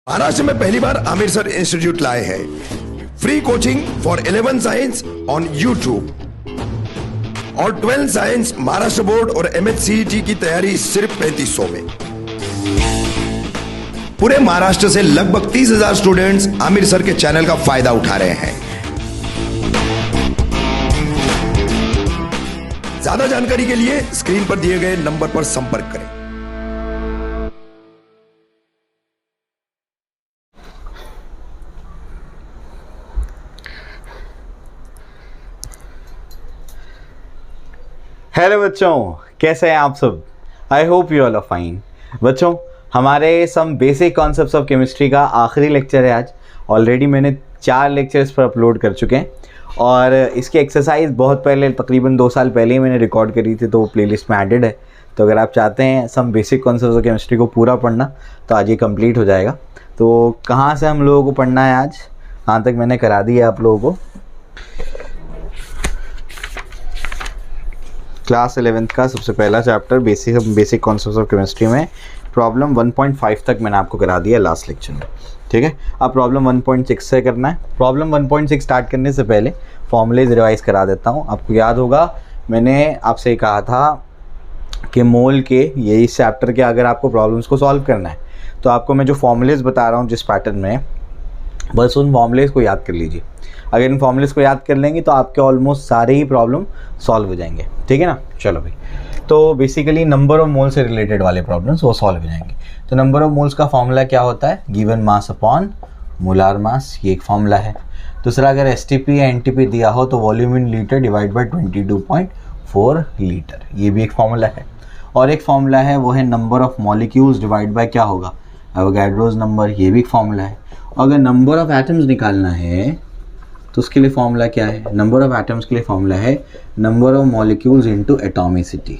महाराष्ट्र में पहली बार Aamir sir institute लाए हैं free coaching for 11 science on YouTube और 12 साइंस महाराष्ट्र बोर्ड और MHCET की तैयारी सिर्फ 3500 में। पूरे महाराष्ट्र से लगभग 30,000 स्टूडेंट्स आमिर सर के चैनल का फायदा उठा रहे हैं। ज्यादा जानकारी के लिए स्क्रीन पर दिए गए नंबर पर संपर्क करें। हेलो बच्चों, कैसे हैं आप सब? I hope you all are fine. बच्चों, हमारे some basic concepts of chemistry का आखिरी लेक्चर है आज। ऑलरेडी मैंने 4 लेक्चर्स पर अपलोड कर चुके हैं और इसकी एक्सरसाइज बहुत पहले, तकरीबन 2 साल पहले ही मैंने रिकॉर्ड करी थी, तो वो प्लेलिस्ट में एडेड है। तो अगर आप चाहते हैं some basic concepts of chemistry को पूरा पढ़ना तो आज ये कंप्लीट हो जाएगा। तो कहाँ से हम लोगों को पढ़ना है आज? कहाँ तक मैंने करा दी है आप लोगों को? क्लास 11th का सबसे पहला chapter basic concepts of chemistry में प्रॉब्लम 1.5 तक मैंने आपको करा दिया लास्ट लेक्चर में। ठीक है, अब प्रॉब्लम 1.6 से करना है। प्रॉब्लम 1.6 स्टार्ट करने से पहले फॉर्मूलेज रिवाइज करा देता हूँ। आपको याद होगा मैंने आपसे कहा था कि मोल के ये इस चैप्टर के अगर आपको प्रॉब्लम्स को सॉल्व करना है तो आपको मैं जो फॉर्मूलेज बता रहा हूँ जिस पैटर्न में, बस उन फॉर्मूलेज को याद कर लीजिए। अगर इन फॉर्मूलेज को याद कर लेंगे तो आपके ऑलमोस्ट सारे ही प्रॉब्लम सॉल्व हो जाएंगे। ठीक है ना? चलो भाई, तो बेसिकली नंबर ऑफ मोल से रिलेटेड वाले प्रॉब्लम्स वो सॉल्व हो जाएंगे। तो नंबर ऑफ मोल्स का फॉर्मूला क्या होता है? गिवन मास अपॉन मोलार मास, ये एक फॉर्मूला है। दूसरा, अगर STP या NTP दिया हो तो volume in litre divide by 22.4 litre, ये भी एक फॉर्मूला है। और एक फॉर्मूला है वो है number of molecules divide by क्या होगा? एवोगाड्रोस नंबर, ये भी एक फॉर्मूला है। अगर नंबर ऑफ एटम्स निकालना है तो उसके लिए फॉर्मूला क्या है? नंबर ऑफ एटम्स के लिए फॉर्मूला है number of molecules into atomicity.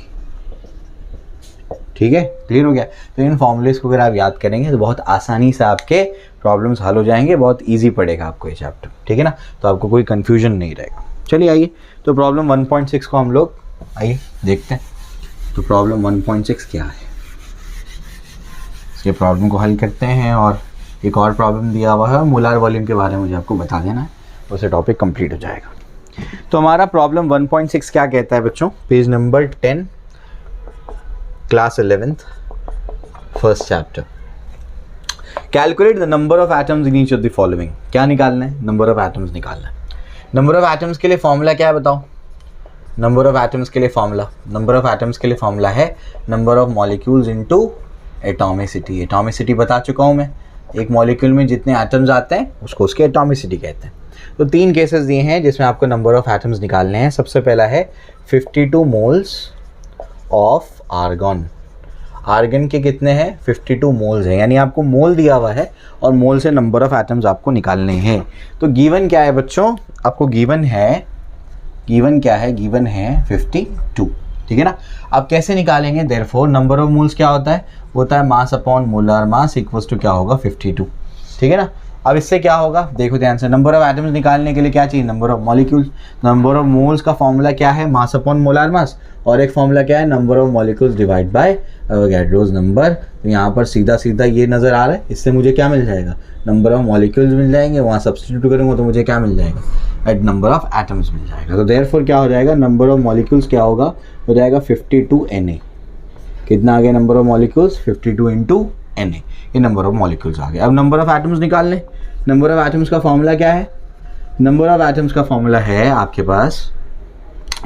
ठीक है, क्लियर हो गया? तो इन फॉर्मूलेस को अगर आप याद करेंगे तो बहुत आसानी से आपके प्रॉब्लम्स हल हो जाएंगे, बहुत इजी पड़ेगा आपको ये चैप्टर। ठीक है ना? तो आपको कोई कन्फ्यूजन नहीं रहेगा। चलिए आइए, तो प्रॉब्लम 1.6 को हम लोग आइए देखते हैं। तो प्रॉब्लम 1.6 क्या है, इसके प्रॉब्लम को हल करते हैं। और एक और प्रॉब्लम दिया हुआ है, मोलार वॉल्यूम के बारे में मुझे आपको बता देना है, उससे टॉपिक कंप्लीट हो जाएगा। तो हमारा प्रॉब्लम 1.6 क्या कहता है बच्चों? Page number 10, class 11th, first chapter. Calculate the number of atoms in each of the following. क्या निकालना है? नंबर ऑफ एटम्स निकालना है। नंबर ऑफ एटम्स के लिए फॉर्मूला क्या है बताओ? नंबर ऑफ एटम्स के लिए फॉर्मूला है number of molecules into atomicity. Atomicity बता चुका हूँ मैं, एक मॉलिक्यूल में जितने एटम्स आते हैं उसको उसकी एटॉमिसिटी कहते हैं। तो 3 केसेस दिए हैं जिसमें आपको नंबर ऑफ एटम्स निकालने हैं। सबसे पहला है 52 मोल्स ऑफ आर्गन। आर्गन के कितने हैं? 52 मोल्स हैं, यानी आपको मोल दिया हुआ है और मोल से नंबर ऑफ एटम्स आपको निकालने हैं। तो गिवन क्या है बच्चों? आपको गिवन क्या है? गिवन है 52। ठीक है ना? अब कैसे निकालेंगे? देयरफॉर नंबर ऑफ मोल्स क्या होता है? होता है mass upon molar mass equals to क्या होगा? 52। ठीक है ना? अब इससे क्या होगा देखो ध्यान से। नंबर ऑफ एटम्स निकालने के लिए क्या चाहिए? Number of molecules. Number of moles का फॉर्मूला क्या है? मास अपॉन मोलार मास। और एक फॉर्मूला क्या है? Number of molecules divide bye Avogadro's number. तो यहाँ पर सीधा सीधा ये नज़र आ रहा है, इससे मुझे क्या मिल जाएगा? नंबर ऑफ मॉलिक्यूल्स मिल जाएंगे। वहाँ सब्स्टिट्यूट करूँगा तो मुझे क्या मिल जाएगा? एट नंबर ऑफ एटम्स मिल जाएगा। तो देयरफॉर क्या हो जाएगा? नंबर ऑफ मॉलिक्यूल्स क्या होगा? हो जाएगा 52 Na। कितना आ गया number of molecules? 52 into Na, ये नंबर ऑफ मॉलिक्यूल्स आ गए। अब नंबर ऑफ एटम्स निकाल लें। नंबर ऑफ एटम्स का फॉर्मूला क्या है? नंबर ऑफ एटम्स का फॉर्मूला है आपके पास,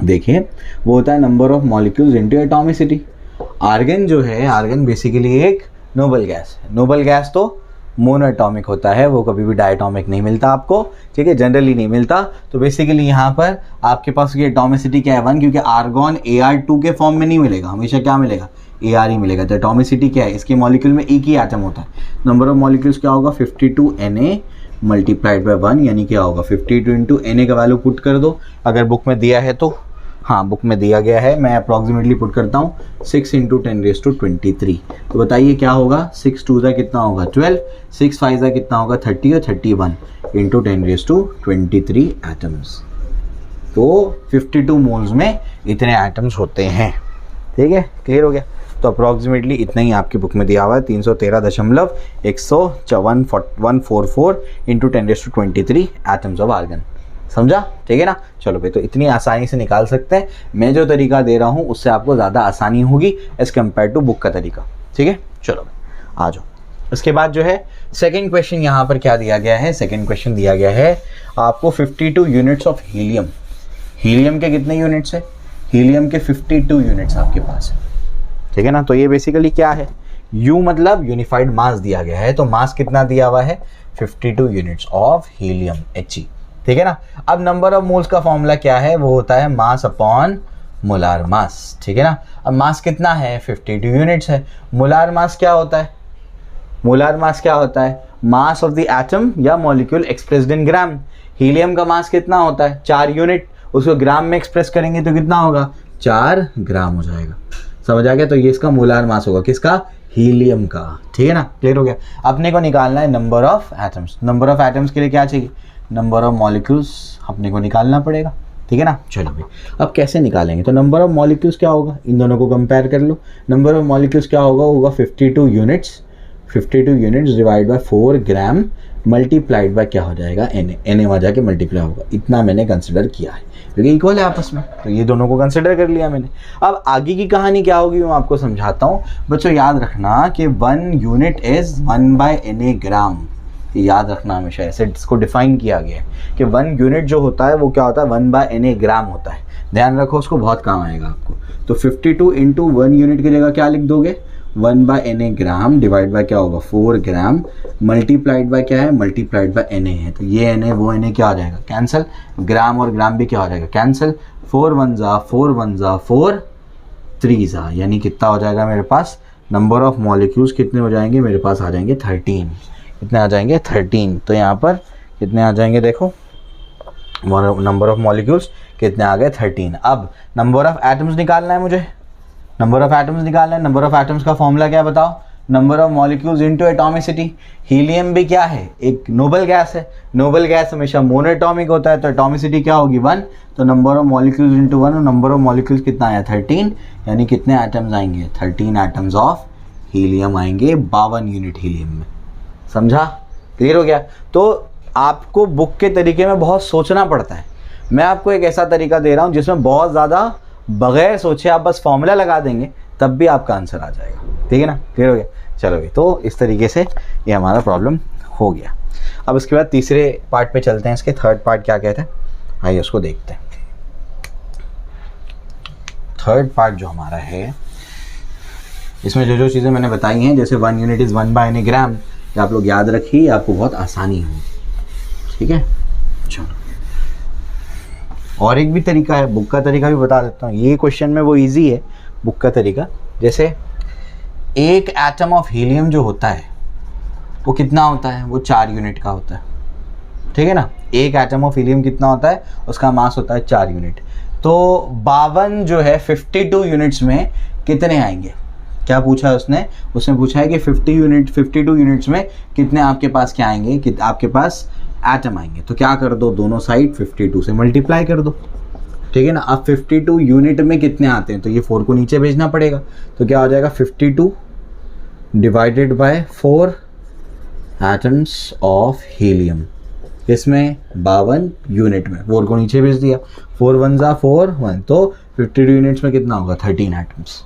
देखिए, वो होता है number of molecules into atomicity. Argon जो है, आर्गन बेसिकली एक नोबल गैस है। नोबल गैस तो मोनो एटॉमिक होता है, वो कभी भी डायटॉमिक नहीं मिलता आपको। ठीक है, जनरली नहीं मिलता। तो बेसिकली यहाँ पर आपके पास ये एटॉमिसिटी क्या है? 1, क्योंकि आर्गन Ar2 के फॉर्म में नहीं मिलेगा, हमेशा क्या मिलेगा? Ar ही मिलेगा। तो एटॉमिसिटी क्या है? इसके मॉलिक्यूल में एक ही एटम होता है। नंबर ऑफ मॉलिक्यूल्स क्या होगा? 52 Na मल्टीप्लाइड बाय 1, यानी क्या होगा? 52 इंटू Na का वैल्यू पुट कर दो। अगर बुक में दिया है तो, हाँ बुक में दिया गया है, मैं अप्रॉक्सीमेटली पुट करता हूँ 6 इंटू 10⁻23। तो बताइए क्या होगा? 6 2 ज़ा कितना होगा? 12, 6 5 ज़ा कितना होगा? 30 और 31 इंटू 10⁻23 एटम्स। तो 52 मोल्स में इतने एटम्स होते हैं। ठीक है, क्लियर हो गया? तो अप्रॉक्सीमेटली इतना ही आपकी बुक में दिया हुआ है, 313.144 इंटू 10⁻23 एटम्स ऑफ आर्गन। समझा? ठीक है ना। चलो भाई, तो इतनी आसानी से निकाल सकते हैं। मैं जो तरीका दे रहा हूँ उससे आपको ज़्यादा आसानी होगी एज़ कम्पेयर टू बुक का तरीका। ठीक है, चलो भाई आ जाओ। उसके बाद जो है सेकंड क्वेश्चन यहाँ पर क्या दिया गया है, सेकंड क्वेश्चन दिया गया है आपको 52 यूनिट्स ऑफ हीलियम। हीलियम के कितने यूनिट्स है? हीलियम के 52 यूनिट्स आपके पास है। ठीक है ना। तो ये बेसिकली क्या है, U मतलब यूनिफाइड मास दिया गया है, तो मास कितना दिया हुआ है? 52 यूनिट्स ऑफ हीलियम He। ठीक है ना। अब नंबर ऑफ मोल्स का फॉर्मूला क्या है? वो होता है मास अपॉन मोलार मास। ठीक है ना। अब मास कितना है? 52 यूनिट्स है। मोलार मास क्या होता है? मोलार मास क्या होता है? मास ऑफ द एटम या molecule expressed in gram. Helium का मास कितना होता है? 4 यूनिट। उसको ग्राम में एक्सप्रेस करेंगे तो कितना होगा? 4 ग्राम हो जाएगा। समझ आ गया? तो ये इसका मोलार मास होगा, किसका? हीलियम का। ठीक है ना, क्लियर हो गया। अपने को निकालना है number of atoms. Number of atoms के लिए क्या चाहिए? नंबर ऑफ मॉलिक्यूल्स अपने को निकालना पड़ेगा। ठीक है ना। चलो भाई, अब कैसे निकालेंगे? तो नंबर ऑफ मॉलिक्यूल्स क्या होगा, इन दोनों को कंपेयर कर लो। नंबर ऑफ मॉलिक्यूल्स क्या होगा 52 units. 52 units divide by 4 gram multiplied by क्या हो जाएगा? एन वहाँ जाके मल्टीप्लाई होगा। इतना मैंने कंसिडर किया है क्योंकि इक्वल है आपस में, तो ये दोनों को कंसिडर कर लिया मैंने। अब आगे की कहानी क्या होगी मैं आपको समझाता हूँ। बच्चों याद रखना कि 1 यूनिट इज 1/Na ग्राम। याद रखना हमेशा, ऐसे इसको डिफाइन किया गया है कि 1 यूनिट जो होता है वो क्या होता है? 1/Na ग्राम होता है। ध्यान रखो, उसको बहुत काम आएगा आपको। तो 52 इंटू 1 यूनिट की जगह क्या लिख दोगे? 1/Na ग्राम डिवाइड बाय क्या होगा? 4 ग्राम मल्टीप्लाइड बाय क्या है? मल्टीप्लाइड बाय Na है। तो ये Na वो Na क्या हो जाएगा? कैंसिल। ग्राम और ग्राम भी क्या हो जाएगा? कैंसिल। 4 1 जा 4 1 जा 4 3 जा, यानी कितना हो जाएगा मेरे पास? नंबर ऑफ मॉलिक्यूल्स कितने हो जाएंगे मेरे पास? आ जाएंगे 13। कितने आ जाएंगे? 13। तो यहाँ पर कितने आ जाएंगे? देखो, नंबर ऑफ मॉलिक्यूल्स कितने आ गए? 13। अब नंबर ऑफ एटम्स निकालना है मुझे। नंबर ऑफ एटम्स निकालना है। नंबर ऑफ एटम्स का फॉर्मूला क्या बताओ? Number of molecules into atomicity. Helium भी क्या है? एक नोबल गैस है। नोबल गैस हमेशा मोनोएटॉमिक होता है, तो एटॉमिसिटी क्या होगी? 1। तो नंबर ऑफ मॉलिक्यूल्स इनटू 1, और नंबर ऑफ मॉलिक्यूल्स कितना आया? 13। यानी कितने एटम्स आएंगे? 13 एटम्स ऑफ हीलियम आएंगे 52 यूनिट हीलियम में। समझा? क्लियर हो गया? तो आपको बुक के तरीके में बहुत सोचना पड़ता है। मैं आपको एक ऐसा तरीका दे रहा हूँ जिसमें बहुत ज़्यादा बगैर सोचे आप बस फॉर्मूला लगा देंगे तब भी आपका आंसर आ जाएगा। ठीक है ना, क्लियर हो गया? चलो भाई, तो इस तरीके से ये हमारा प्रॉब्लम हो गया। अब उसके बाद तीसरे पार्ट पे चलते हैं। इसके थर्ड पार्ट क्या कहते हैं, आइए उसको देखते हैं। थर्ड पार्ट जो हमारा है, इसमें जो जो चीज़ें मैंने बताई हैं, जैसे 1 यूनिट इज़ 1/Na ग्राम, ये आप लोग याद रखिए, आपको बहुत आसानी होगी। ठीक है, चलो। और एक भी तरीका है, बुक का तरीका भी बता देता हूँ। ये क्वेश्चन में वो इजी है बुक का तरीका। जैसे एक एटम ऑफ हीलियम जो होता है वो कितना होता है? वो 4 यूनिट का होता है। ठीक है ना। एक एटम ऑफ हीलियम कितना होता है? उसका मास होता है 4 यूनिट। तो 52 जो है 52 यूनिट्स में कितने आएंगे? क्या पूछा है उसने? उसने पूछा है कि 52 यूनिट्स में कितने आपके पास क्या आएंगे, कि आपके पास एटम आएंगे। तो क्या कर दो, दोनों साइड 52 से मल्टीप्लाई कर दो। ठीक है ना। अब 52 यूनिट में कितने आते हैं, तो ये 4 को नीचे भेजना पड़ेगा। तो क्या हो जाएगा? 52 divided by 4 atoms of helium. इसमें 52 यूनिट में 4 को नीचे भेज दिया। 4 1 जा 4 1, तो 52 यूनिट्स में कितना होगा? 13 एटम्स।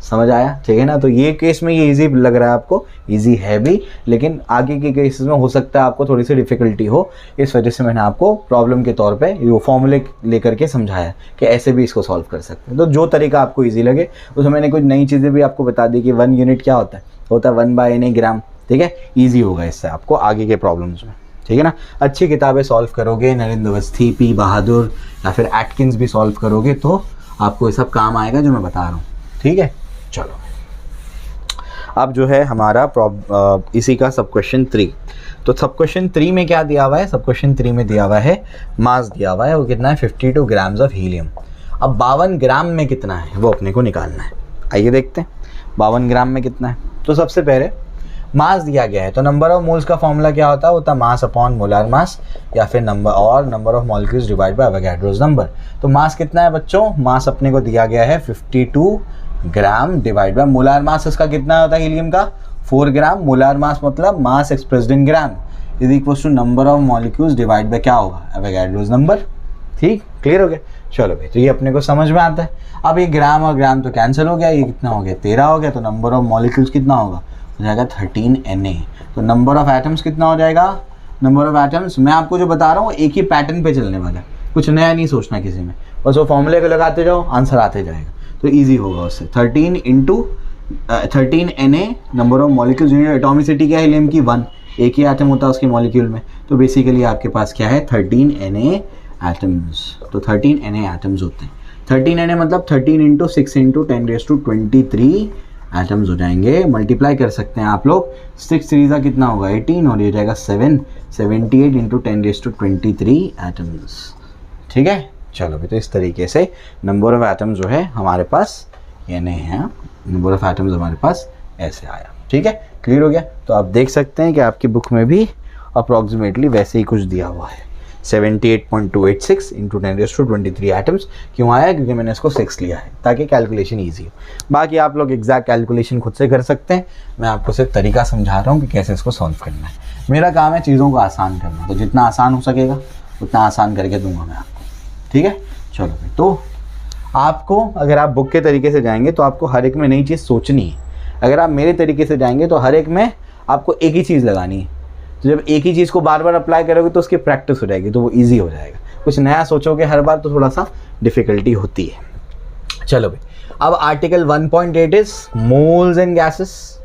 समझ आया? ठीक है ना। तो ये केस में ये इजी लग रहा है आपको, इजी है भी, लेकिन आगे के केसेस में हो सकता है आपको थोड़ी सी डिफिकल्टी हो। इस वजह से मैंने आपको प्रॉब्लम के तौर पे वो फॉर्मूले लेकर के समझाया कि ऐसे भी इसको सॉल्व कर सकते हैं। तो जो तरीका आपको इजी लगे, उसमें मैंने कुछ नई चीज़ें भी आपको बता दी कि 1 यूनिट क्या होता है, 1/Na ग्राम। ठीक है, ईजी होगा इससे आपको आगे के प्रॉब्लम्स में। ठीक है ना। अच्छी किताबें सॉल्व करोगे, नरेंद्र अवस्थी, पी बहादुर या फिर एटकिंस भी सॉल्व करोगे तो आपको ये सब काम आएगा जो मैं बता रहा हूँ। ठीक है, चलो। अब जो है हमारा इसी का सब क्वेश्चन 3। तो सब क्वेश्चन 3 में क्या दिया हुआ है? सब क्वेश्चन 3 में दिया हुआ है मास दिया हुआ है, वो कितना है? 52 ग्राम्स ऑफ हीलियम। अब 52 ग्राम में कितना है वो अपने को निकालना है। आइए देखते हैं 52 ग्राम में कितना है। तो सबसे पहले मास दिया गया है, तो नंबर ऑफ मोल्स का फॉर्मूला क्या होता है? होता है मास अपॉन मोलार मास, या फिर number of molecules divide bye Avogadro's number. तो मास कितना है बच्चों? मास अपने को दिया गया है 52 gram divide by molar mass इसका कितना होता है हीलियम का 4 ग्राम, मोलार मास मतलब mass expressed in gram is equal to number of molecules divide by क्या होगा एवोगाड्रोस नंबर। ठीक, क्लियर हो गया। चलो भाई, तो ये अपने को समझ में आता है। अब ये ग्राम और ग्राम तो कैंसिल हो गया, ये कितना हो गया 13 हो गया, तो नंबर ऑफ मॉलिक्यूल्स कितना होगा हो जाएगा 13 Na। तो नंबर ऑफ एटम्स कितना हो जाएगा, नंबर ऑफ एटम्स मैं आपको जो बता रहा हूँ एक ही पैटर्न पे चलने वाला है, कुछ नया नहीं सोचना किसी में, बस वो फॉर्मूले को लगाते जाओ आंसर आते जाएगा, तो ईजी होगा उससे। 13 Na number of molecules, atomicity क्या है हीलियम की 1, एक ही एटम होता है उसके मॉलिक्यूल में, तो बेसिकली आपके पास क्या है 13 Na एटम्स। तो 13 Na एटम्स होते हैं। 13 Na मतलब 13 इंटू 6 इंटू 10⁻23 एटम्स हो जाएंगे। मल्टीप्लाई कर सकते हैं आप लोग, 6 3 का कितना होगा 18 और ये जाएगा 78 इंटू 10⁻23 एटम्स। ठीक है, चलो भी, तो इस तरीके से नंबर ऑफ एटम्स जो है हमारे पास Na है, नंबर ऑफ एटम्स हमारे पास ऐसे आया। ठीक है, क्लियर हो गया। तो आप देख सकते हैं कि आपकी बुक में भी अप्रॉक्सीमेटली वैसे ही कुछ दिया हुआ है, 78.286 इंटू 10⁻23 एटम्स। क्यों आया, क्योंकि मैंने इसको 6 लिया है ताकि कैलकुलेशन ईजी हो। बाकी आप लोग एग्जैक्ट कैलकुलेशन खुद से कर सकते हैं, मैं आपको सिर्फ तरीका समझा रहा हूँ कि कैसे इसको सॉल्व करना है। मेरा काम है चीज़ों को आसान करना, तो जितना आसान हो सकेगा उतना आसान करके दूंगा मैं आपको। ठीक है, चलो भाई, तो आपको अगर आप बुक के तरीके से जाएंगे तो आपको हर एक में नई चीज़ सोचनी है। अगर आप मेरे तरीके से जाएंगे तो हर एक में आपको एक ही चीज़ लगानी है, तो जब एक ही चीज़ को बार बार अप्लाई करोगे तो उसकी प्रैक्टिस हो जाएगी, तो वो इजी हो जाएगा। कुछ नया सोचोगे हर बार तो थोड़ा सा डिफ़िकल्टी होती है। चलो भाई, अब article 1.8 is moles and gases.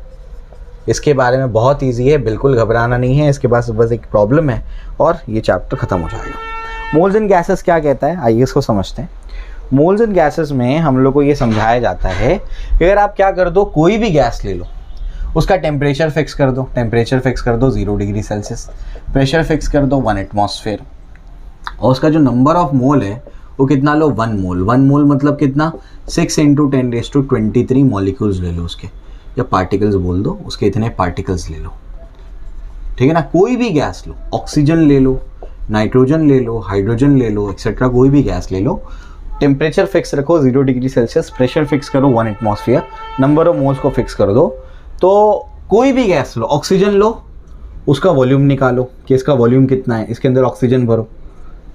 इसके बारे में बहुत इजी है, बिल्कुल घबराना नहीं है, इसके पास बस एक प्रॉब्लम है और ये चैप्टर ख़त्म हो जाएगा। मोल्स एंड गैसेस क्या कहता है, आइए इसको समझते हैं। मोल्स एंड गैसेस में हम लोग को ये समझाया जाता है कि अगर आप क्या कर दो, कोई भी गैस ले लो, उसका टेम्परेचर फिक्स कर दो, टेम्परेचर फिक्स कर दो 0 डिग्री सेल्सियस, प्रेशर फिक्स कर दो 1 एटमॉस्फेयर, और उसका जो नंबर ऑफ मोल है वो कितना लो 1 मोल। 1 मोल मतलब कितना 6 इंटू 10⁻23 मॉलिक्यूल्स ले लो उसके, या पार्टिकल्स बोल दो, उसके इतने पार्टिकल्स ले लो। ठीक है ना, कोई भी गैस लो, ऑक्सीजन ले लो, नाइट्रोजन ले लो, हाइड्रोजन ले लो, एक्सेट्रा, कोई भी गैस ले लो, टेम्परेचर फिक्स रखो 0 डिग्री सेल्सियस, प्रेशर फिक्स करो 1 एटमॉस्फेयर, नंबर ऑफ मोल्स को फिक्स कर दो। तो कोई भी गैस लो, ऑक्सीजन लो, उसका वॉल्यूम निकालो कि इसका वॉल्यूम कितना है, इसके अंदर ऑक्सीजन भरो,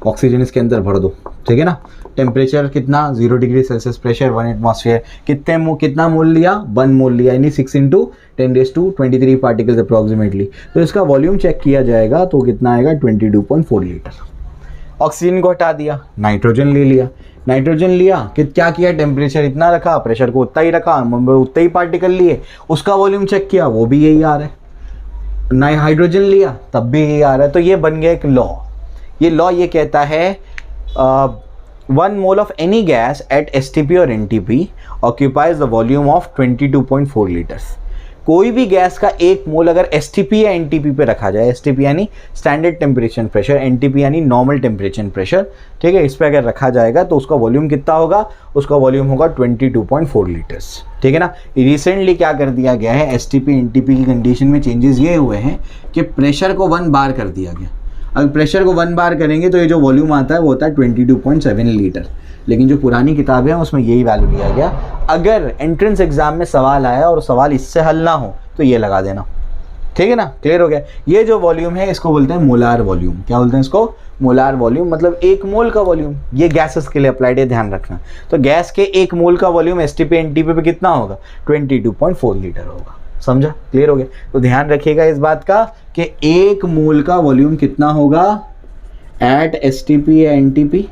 ऑक्सीजन इसके अंदर भर दो। ठीक है ना, टेम्परेचर कितना 0 डिग्री सेल्सियस, प्रेशर 1 एटमॉस्फेयर, कितना मोल लिया 1 मोल लिया, यानी 6 इंटू 10⁻23 पार्टिकल्स अप्रॉक्सीमेटली। तो इसका वॉल्यूम चेक किया जाएगा तो कितना आएगा 22.4 लीटर। ऑक्सीजन को हटा दिया, नाइट्रोजन ले लिया, नाइट्रोजन लिया कि क्या किया, टेम्परेचर इतना रखा, प्रेशर को उतना ही रखा, उतना ही पार्टिकल लिए, उसका वॉल्यूम चेक किया, वो भी यही आ रहा है। हाइड्रोजन लिया तब भी यही आ रहा है। तो ये बन गया एक लॉ। ये लॉ ये कहता है 1 mole of any gas at STP और NTP occupies the volume of 22.4 litres. कोई भी गैस का 1 मोल अगर STP या NTP पे रखा जाए, STP यानी स्टैंडर्ड टेम्परेचर प्रेशर, NTP यानी नॉर्मल टेम्परेचर प्रेशर, ठीक है, इस पे अगर रखा जाएगा तो उसका वॉल्यूम कितना होगा, उसका वॉल्यूम होगा 22.4 लीटर्स। ठीक है ना। रिसेंटली क्या कर दिया गया है, STP NTP की कंडीशन में चेंजेस ये हुए हैं कि प्रेशर को 1 बार कर दिया गया। अगर प्रेशर को 1 बार करेंगे तो ये जो वॉल्यूम आता है वो होता है 22.7 लीटर, लेकिन जो पुरानी किताबें हैं उसमें यही वैल्यू लिया गया। अगर एंट्रेंस एग्जाम में सवाल आया और सवाल इससे हल ना हो तो ये लगा देना, ठीक है ना, क्लियर हो गया। ये जो वॉल्यूम है इसको बोलते हैं मोलार वॉल्यूम। क्या बोलते हैं इसको, मोलार वॉल्यूम, मतलब 1 मोल का वॉल्यूम। ये गैसेस के लिए अप्लाइड है, ध्यान रखना। तो गैस के 1 मोल का वॉल्यूम STP NTP पे कितना होगा, 22.4 लीटर होगा। समझा, क्लियर हो गया। तो ध्यान रखिएगा इस बात का कि 1 मोल का वॉल्यूम कितना होगा एट STP या NTP।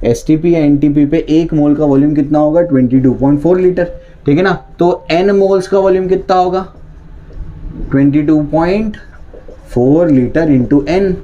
STP या NTP पे 1 मोल का वॉल्यूम कितना होगा, 22.4 लीटर, ठीक है ना। तो N मोल्स का वॉल्यूम कितना होगा, 22.4 लीटर इंटू N,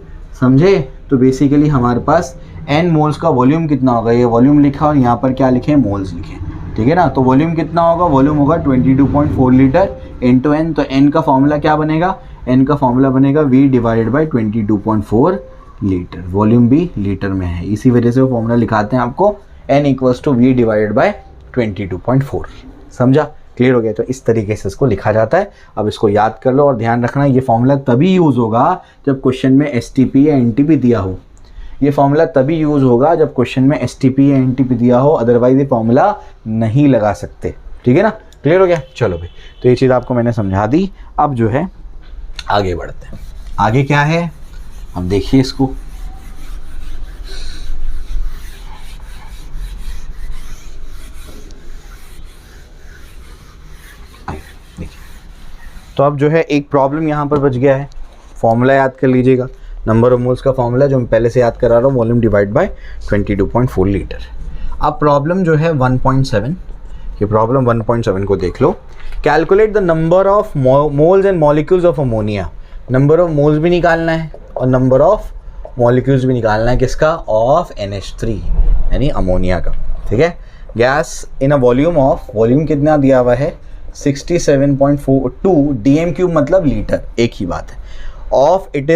समझे। तो बेसिकली हमारे पास N मोल्स का वॉल्यूम कितना होगा, ये वॉल्यूम लिखा और यहाँ पर क्या लिखे, मोल्स लिखे, ठीक है ना। तो वॉल्यूम कितना होगा, वॉल्यूम होगा 22.4 लीटर इंटू N। तो N का फॉर्मूला क्या बनेगा, N का फॉर्मूला बनेगा V divided by 22.4 litre. Volume भी लीटर में है, इसी वजह से वो फॉर्मूला लिखाते हैं आपको N equals to V divided by 22.4। समझा, क्लियर हो गया। तो इस तरीके से इसको लिखा जाता है। अब इसको याद कर लो और ध्यान रखना, ये फॉर्मूला तभी यूज़ होगा जब क्वेश्चन में STP या NTP दिया हो। ये फॉर्मूला तभी यूज़ होगा जब क्वेश्चन में STP या NTP दिया हो, अदरवाइज ये फॉर्मूला नहीं लगा सकते। ठीक है ना, क्लियर हो गया। चलो भाई, तो ये चीज़ आपको मैंने समझा दी। अब जो है आगे बढ़ते हैं। आगे क्या है, अब देखिए इसको, तो अब जो है एक प्रॉब्लम यहाँ पर बच गया है। फॉर्मूला याद कर लीजिएगा, नंबर ऑफ मोल्स का फॉर्मूला जो मैं पहले से याद करा रहा हूँ, वॉल्यूम डिवाइड बाय 22.4 लीटर। अब प्रॉब्लम जो है 1.7, ये प्रॉब्लम 1.7 को देख लो। Calculate the number of moles and molecules of ammonia. Number of moles भी निकालना है और नंबर ऑफ मॉलिक्यूल्स भी निकालना है, किसका, ऑफ NH3 यानी अमोनिया का, ठीक है। Gas in a volume of, volume कितना दिया हुआ है 67.42 dm³ मतलब लीटर, एक ही बात है। Of it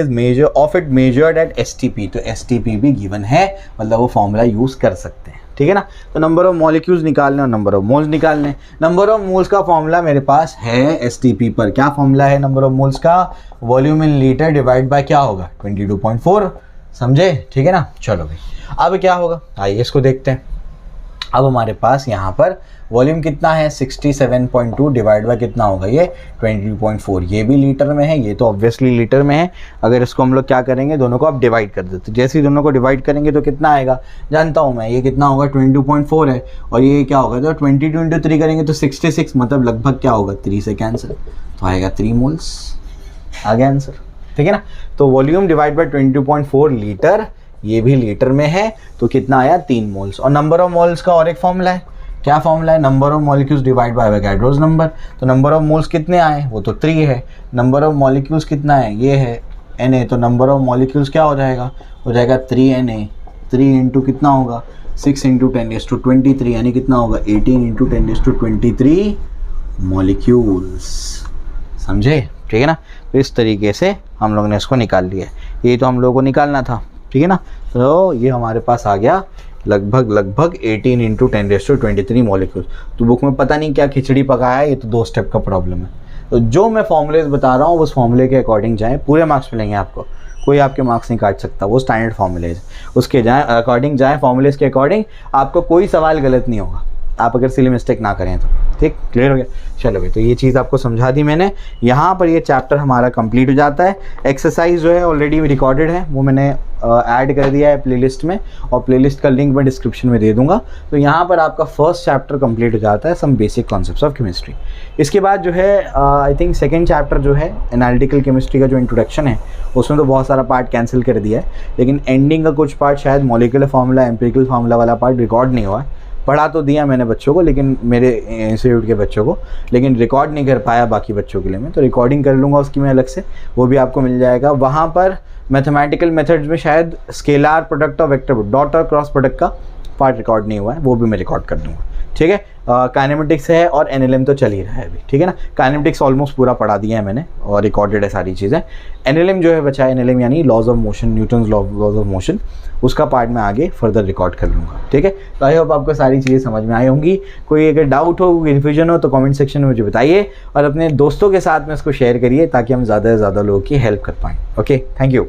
measured eight STP, तो STP भी गिवन है, मतलब वो फॉर्मूला यूज कर सकते हैं, ठीक है ना। तो नंबर ऑफ मॉलिक्यूल्स निकालने और नंबर ऑफ मोल्स निकालने। नंबर ऑफ मोल्स का फॉर्मूला मेरे पास है STP पर, क्या फॉर्मूला है नंबर ऑफ मोल्स का, volume in litre divide by क्या होगा 22.4, समझे, ठीक है ना। चलो भाई, अब क्या होगा, आइए इसको देखते हैं। अब हमारे पास यहाँ पर वॉल्यूम कितना है 67.2 डिवाइड बाय कितना होगा ये 22.4, ये भी लीटर में है, ये तो ऑब्वियसली लीटर में है। अगर इसको हम लोग क्या करेंगे, दोनों को आप डिवाइड कर देते, जैसे ही दोनों को डिवाइड करेंगे तो कितना आएगा जानता हूँ मैं, ये कितना होगा 22.4 है और ये क्या होगा, तो 22 × 3 करेंगे तो 66, मतलब लगभग क्या होगा 3 से कैंसिल, तो आएगा 3 मोल्स, आ गया आंसर, ठीक है ना। तो वॉल्यूम डिवाइड बाय 22.4 लीटर, ये भी लीटर में है, तो कितना आया 3 मोल्स। और नंबर ऑफ मोल्स का और एक फॉर्मूला है, क्या फॉर्मूला है, number of molecules divide bye Avogadro's number. तो नंबर ऑफ मोल्स कितने आए, वो तो 3 है। नंबर ऑफ मॉलिक्यूल्स कितना है, ये है Na, तो नंबर ऑफ मॉलिक्यूल्स क्या हो जाएगा 3Na, 3 इंटू कितना होगा 6 × 10⁻23, यानी कितना होगा 18 × 10⁻23 मॉलिक्यूल्स, समझे, ठीक है ना। तो इस तरीके से हम लोग ने इसको निकाल लिया, ये तो हम लोगों को निकालना था, ठीक है ना। तो ये हमारे पास आ गया लगभग 18 × 10⁻23 मॉलिक्यूल्स। तो बुक में पता नहीं क्या खिचड़ी पकाया है, ये तो 2 स्टेप का प्रॉब्लम है। तो जो मैं फॉर्मूलेज बता रहा हूँ उस फॉर्मूले के अकॉर्डिंग जाएँ, पूरे मार्क्स मिलेंगे आपको, कोई आपके मार्क्स नहीं काट सकता, वो स्टैंडर्ड फॉर्मूलेज उसके जाएँ, अकॉर्डिंग जाएँ, फॉर्मूलेज के अकॉर्डिंग, आपको कोई सवाल गलत नहीं होगा, आप अगर सिली मिस्टेक ना करें तो, ठीक, क्लियर हो गया। चलो भाई, तो ये चीज़ आपको समझा दी मैंने। यहाँ पर ये चैप्टर हमारा कंप्लीट हो जाता है। एक्सरसाइज जो है ऑलरेडी रिकॉर्डेड है, वो मैंने ऐड कर दिया है प्लेलिस्ट में, और प्लेलिस्ट का लिंक मैं डिस्क्रिप्शन में दे दूंगा। तो यहाँ पर आपका फर्स्ट चैप्टर कंप्लीट हो जाता है, some basic concepts of chemistry. इसके बाद जो है आई थिंक सेकेंड चैप्टर जो है एनालिटिकल केमिस्ट्री का जो इंट्रोडक्शन है, उसमें तो बहुत सारा पार्ट कैंसिल कर दिया है, लेकिन एंडिंग का कुछ पार्ट शायद मॉलिक्यूलर फार्मूला, एम्पिरिकल फार्मूला वाला पार्ट रिकॉर्ड नहीं हुआ है। पढ़ा तो दिया मैंने बच्चों को, लेकिन मेरे इंस्टीट्यूट के बच्चों को, लेकिन रिकॉर्ड नहीं कर पाया बाकी बच्चों के लिए। मैं तो रिकॉर्डिंग कर लूँगा उसकी मैं अलग से, वो भी आपको मिल जाएगा। वहाँ पर मैथमेटिकल मेथड्स में शायद स्केलार प्रोडक्ट और वेक्टर डॉट और क्रॉस प्रोडक्ट का पार्ट रिकॉर्ड नहीं हुआ है, वो भी मैं रिकॉर्ड कर दूँगा, ठीक है। काइनेमेटिक्स है और NLM तो चल ही रहा है अभी, ठीक है ना। काइनेमेटिक्स ऑलमोस्ट पूरा पढ़ा दिया है मैंने और रिकॉर्डेड है सारी चीज़ें। NLM जो है बचा है, NLM यानी laws of motion, Newton's laws of motion, उसका पार्ट मैं आगे फर्दर रिकॉर्ड कर लूँगा, ठीक है। तो आई होप आपको सारी चीज़ें समझ में आई होंगी। कोई अगर डाउट हो, कन्फ्यूजन हो, तो कमेंट सेक्शन में मुझे बताइए और अपने दोस्तों के साथ में इसको शेयर करिए, ताकि हम ज़्यादा से ज़्यादा लोगों की हेल्प कर पाएँ। Okay, thank you.